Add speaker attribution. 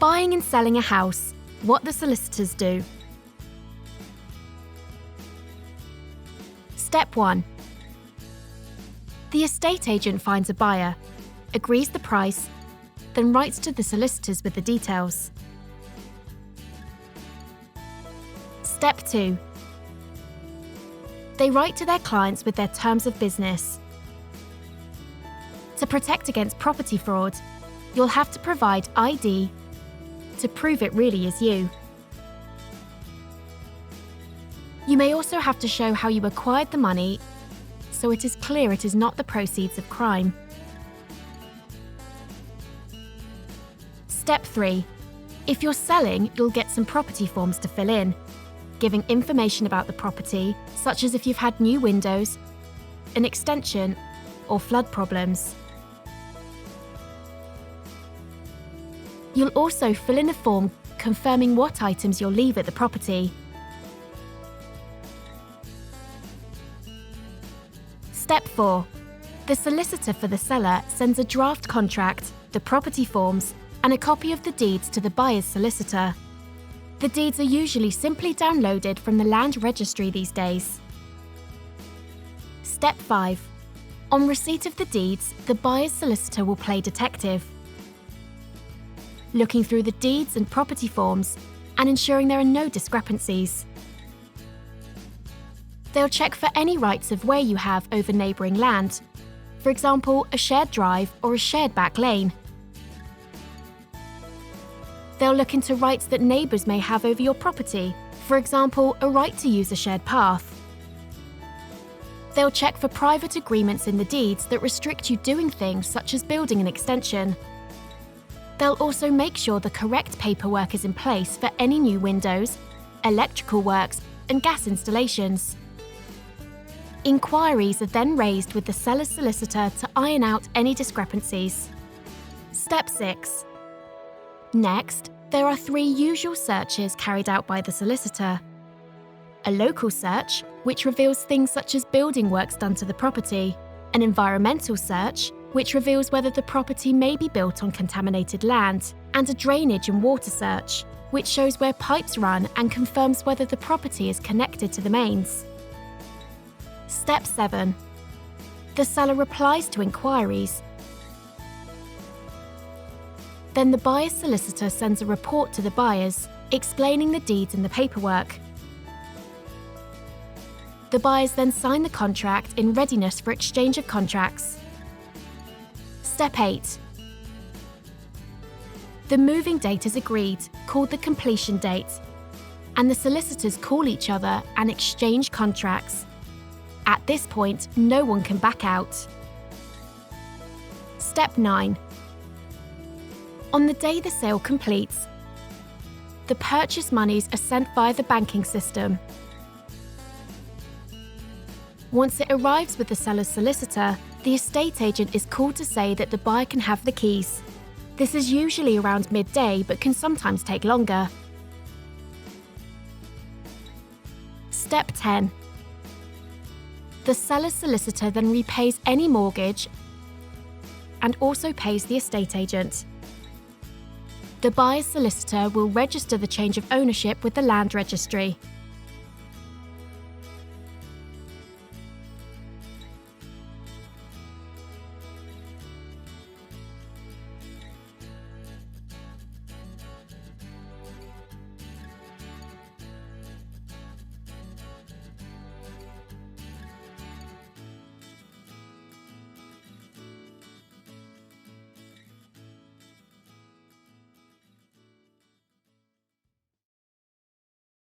Speaker 1: Buying and selling a house, what the solicitors do. Step 1. The estate agent finds a buyer, agrees the price, then writes to the solicitors with the details. Step 2. They write to their clients with their terms of business. To protect against property fraud, you'll have to provide ID to prove it really is you. You may also have to show how you acquired the money so it is clear it is not the proceeds of crime. Step 3. If you're selling, you'll get some property forms to fill in, giving information about the property, such as if you've had new windows, an extension, or flood problems. You'll also fill in a form confirming what items you'll leave at the property. Step 4. The solicitor for the seller sends a draft contract, the property forms, and a copy of the deeds to the buyer's solicitor. The deeds are usually simply downloaded from the land registry these days. Step 5. On receipt of the deeds, the buyer's solicitor will play detective, looking through the deeds and property forms and ensuring there are no discrepancies. They'll check for any rights of way you have over neighbouring land, for example, a shared drive or a shared back lane. They'll look into rights that neighbours may have over your property, for example, a right to use a shared path. They'll check for private agreements in the deeds that restrict you doing things such as building an extension. They'll also make sure the correct paperwork is in place for any new windows, electrical works, and gas installations. Inquiries are then raised with the seller's solicitor to iron out any discrepancies. Step 6. Next, there are 3 usual searches carried out by the solicitor. A local search, which reveals things such as building works done to the property. An environmental search, which reveals whether the property may be built on contaminated land. And a drainage and water search, which shows where pipes run and confirms whether the property is connected to the mains. Step 7. The seller replies to inquiries. Then the buyer's solicitor sends a report to the buyers, explaining the deeds and the paperwork. The buyers then sign the contract in readiness for exchange of contracts. Step 8. The moving date is agreed, called the completion date, and the solicitors call each other and exchange contracts. At this point, no one can back out. Step 9. On the day the sale completes, the purchase monies are sent via the banking system. Once it arrives with the seller's solicitor, the estate agent is called to say that the buyer can have the keys. This is usually around midday, but can sometimes take longer. Step 10. The seller's solicitor then repays any mortgage and also pays the estate agent. The buyer's solicitor will register the change of ownership with the land registry.